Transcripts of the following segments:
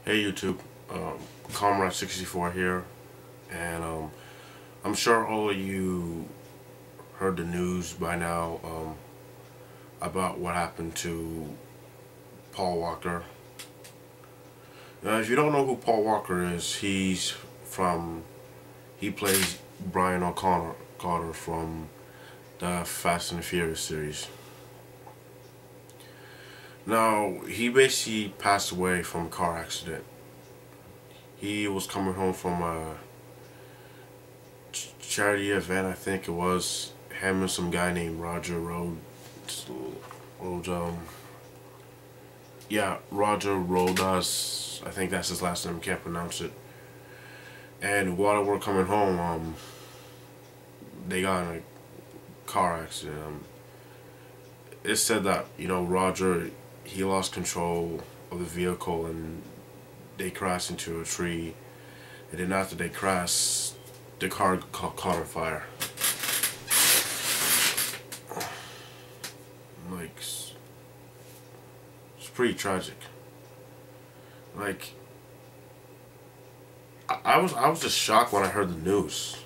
Hey YouTube, Comrade64 here, and I'm sure all of you heard the news by now about what happened to Paul Walker. Now, if you don't know who Paul Walker is, he plays Brian O'Connor from the Fast and the Furious series. Now, he basically passed away from a car accident. He was coming home from a charity event, I think it was, him and some guy named Roger Rodas, I think that's his last name, can't pronounce it. And while they were coming home, they got in a car accident. It said that, Roger, he lost control of the vehicle and they crashed into a tree, and then after they crashed, the car caught on fire. Like, it's pretty tragic. Like, I was just shocked when I heard the news.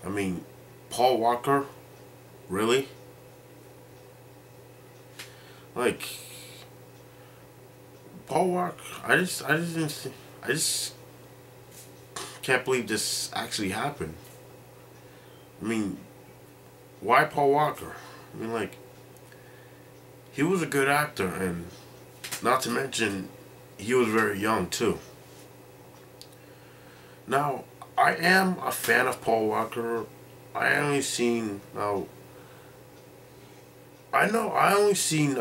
I mean, Paul Walker, really? Like, Paul Walker, I just can't believe this actually happened. I mean, why Paul Walker? I mean, like, he was a good actor, and not to mention, he was very young too. Now, I am a fan of Paul Walker. I only seen a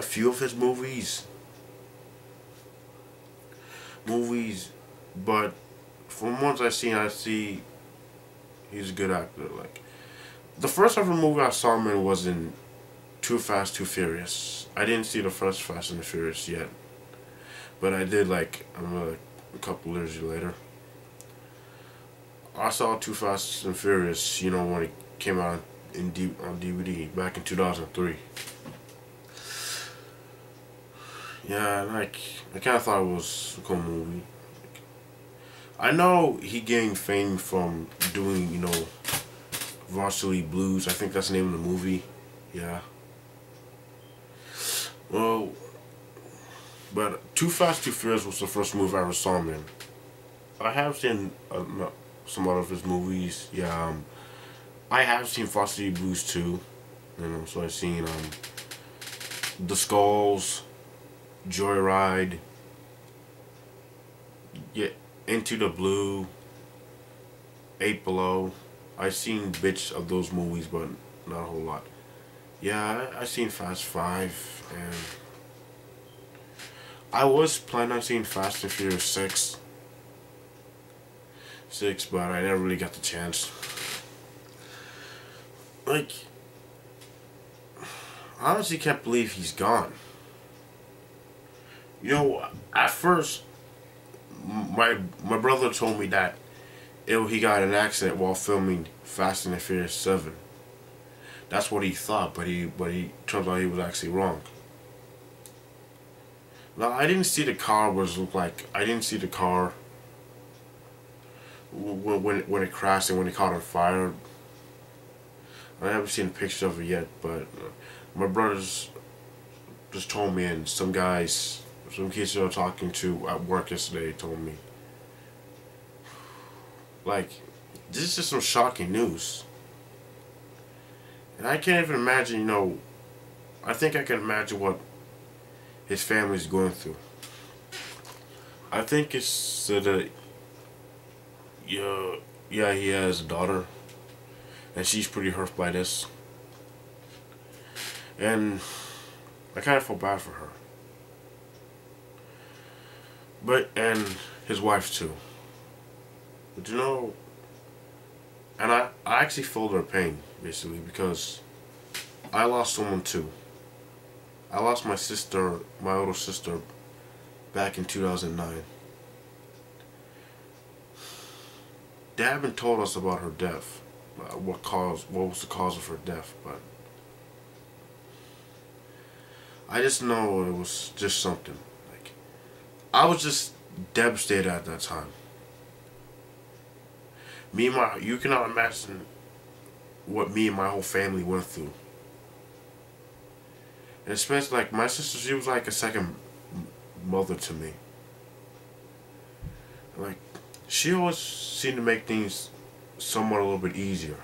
few of his movies, but from ones I see he's a good actor. Like, the first ever movie I saw him in was in Too Fast, Too Furious. I didn't see the first Fast and the Furious yet, but I did, like, a couple years later. I saw Too Fast and Furious, when it came out on DVD back in 2003. Yeah, like, I kind of thought it was a cool movie. I know he gained fame from doing, Varsity Blues. I think that's the name of the movie. Yeah. Well, but Too Fast, Too Furious was the first movie I ever saw him in. I have seen some other of his movies. Yeah, I have seen Varsity Blues too. So I've seen The Skulls, Joyride, yeah, Into the Blue, 8 Below. I've seen bits of those movies, but not a whole lot. Yeah, I've seen Fast 5, and I was planning on seeing Fast and Furious 6, but I never really got the chance. Like, I honestly can't believe he's gone. At first, my brother told me that he got in an accident while filming Fast and the Furious 7. That's what he thought, but he turns out he was actually wrong. Now, I didn't see the car I didn't see the car when it crashed and when it caught on fire. I haven't seen a picture of it yet, but my brothers just told me, and some kids I was talking to at work yesterday told me. Like, this is just some shocking news. And I can't even imagine, I think I can imagine what his family's going through. I think it's that, yeah, he has a daughter, and she's pretty hurt by this. And I kind of feel bad for her. And his wife too. But and I actually feel their pain, basically, because I lost someone too. I lost my older sister, back in 2009. They haven't told us about her death, what was the cause of her death, but I just know it was just something. Like, I was just devastated at that time. You cannot imagine what me and my whole family went through. And especially like my sister, she was like a second mother to me. Like she always seemed to make things somewhat a little bit easier.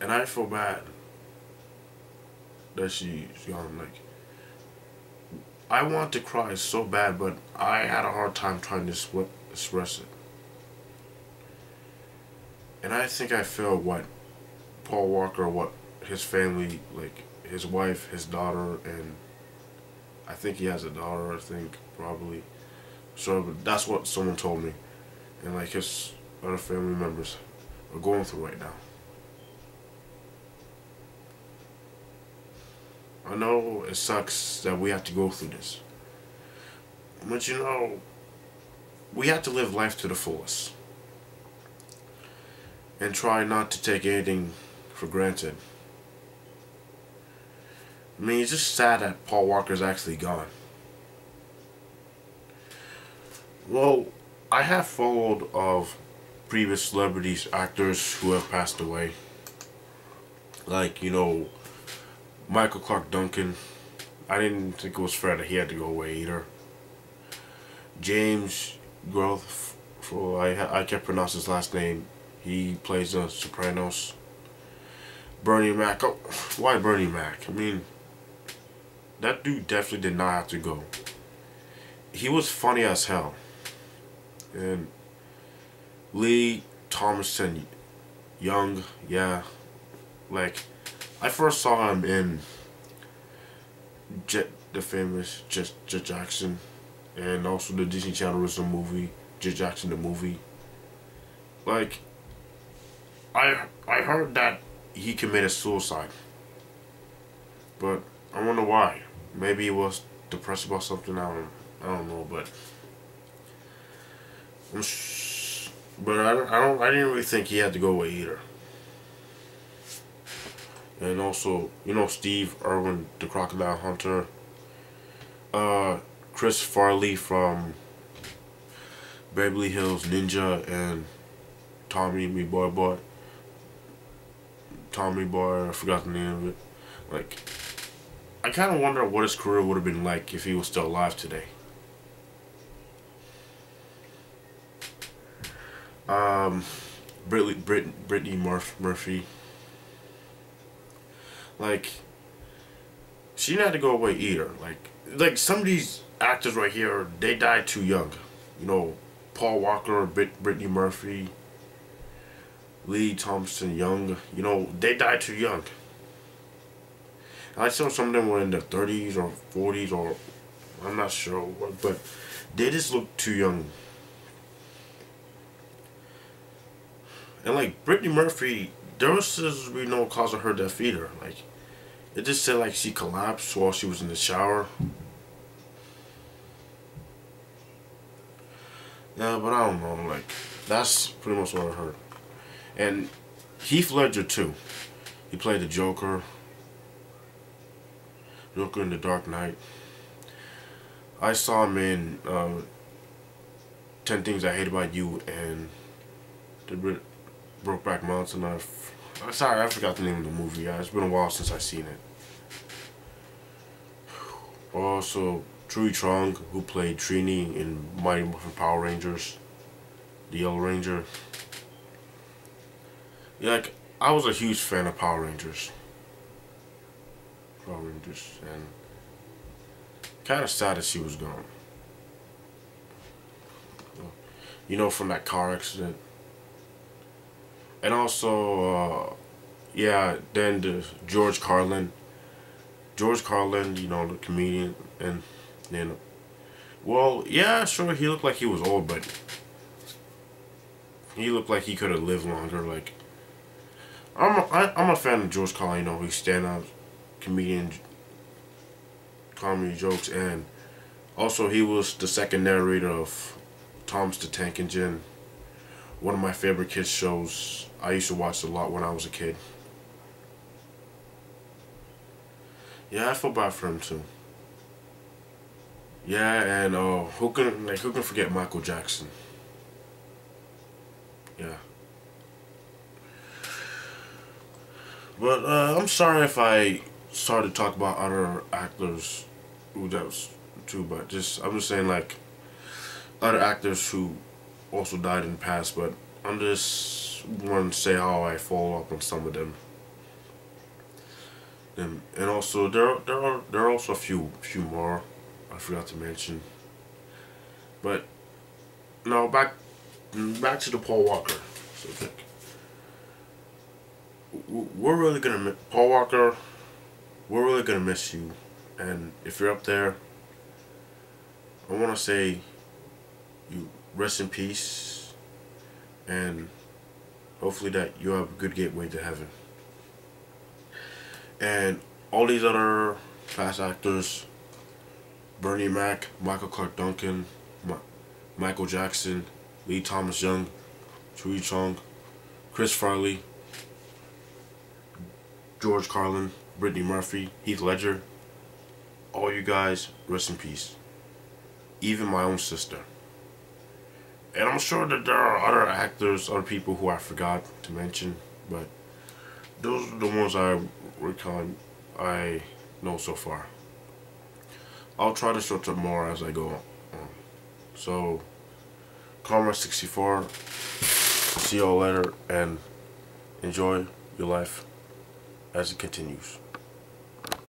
And I feel bad that she's gone. Like I want to cry so bad, but I had a hard time trying to express it. And I think I feel what Paul Walker, what his family, like his wife, his daughter, and I think he has a daughter, I think, probably. So but that's what someone told me. And like his other family members are going through right now. I know it sucks that we have to go through this. But you know, we have to live life to the fullest. And try not to take anything for granted. I mean, it's just sad that Paul Walker's actually gone. Well, I have followed of previous celebrities, actors who have passed away. Like, you know, Michael Clark Duncan. I didn't think it was fair that he had to go away either. James Groth, I can't pronounce his last name. He plays the Sopranos. Bernie Mac. Oh, why Bernie Mac? I mean, that dude definitely did not have to go. He was funny as hell. And Lee Thomason Young, yeah. Like, I first saw him in the famous Jet Jackson. And also the Disney Channel original movie, Jet Jackson the movie. Like, I heard that he committed suicide, but I wonder why. Maybe he was depressed about something. I don't know, but I didn't really think he had to go away either. And also, you know, Steve Irwin, the Crocodile Hunter, Chris Farley from Beverly Hills Ninja, and Tommy Boy, I forgot the name of it. Like, I kind of wonder what his career would have been like if he was still alive today. Brittany Murphy. Like, she didn't have to go away either. Like some of these actors right here, they died too young. You know, Paul Walker, Brittany Murphy, Lee Thompson Young, you know, they died too young. I saw some of them were in their 30s or 40s, or I'm not sure, but they just look too young. And like Brittany Murphy, there was really no cause of her death either. Like, it just said like she collapsed while she was in the shower. Yeah, but I don't know. Like, that's pretty much what I heard. And Heath Ledger too. He played the Joker in The Dark Knight. I saw him in 10 Things I Hate About You and the Brokeback Mountain. Sorry, I forgot the name of the movie. Yeah, it's been a while since I've seen it. Also, Trui Trong, who played Trini in Mighty Morphin Power Rangers, the Yellow Ranger. Yeah, like, I was a huge fan of Power Rangers. And kind of sad that she was gone. You know, from that car accident. And also, yeah, then the George Carlin, you know, the comedian, and then, well, yeah, sure, he looked like he was old, but he looked like he could have lived longer. Like, I'm a fan of George Carlin. You know, he's stand-up comedian, comedy jokes, and also he was the second narrator of Thomas the Tank Engine, one of my favorite kids shows. I used to watch a lot when I was a kid. Yeah, I feel bad for him too. Yeah, and who can forget Michael Jackson? Yeah. But I'm sorry if I started to talk about other actors who does too, but I'm just saying like other actors who also died in the past. But I'm just want to say how I follow up on some of them. And also there are also a few more I forgot to mention. But no, back to the Paul Walker subject. We're really gonna Paul Walker. We're really gonna miss you, and if you're up there, I want to say you rest in peace, and hopefully that you have a good gateway to heaven. And all these other past actors, Bernie Mac, Michael Clark Duncan, Michael Jackson, Lee Thomas Young, Chewie Chong, Chris Farley, George Carlin, Brittany Murphy, Heath Ledger, all you guys, rest in peace. Even my own sister. And I'm sure that there are other actors, other people who I forgot to mention, but those are the ones I know so far. I'll try to search up more as I go on. So, Karma64, see y'all later, and enjoy your life as it continues.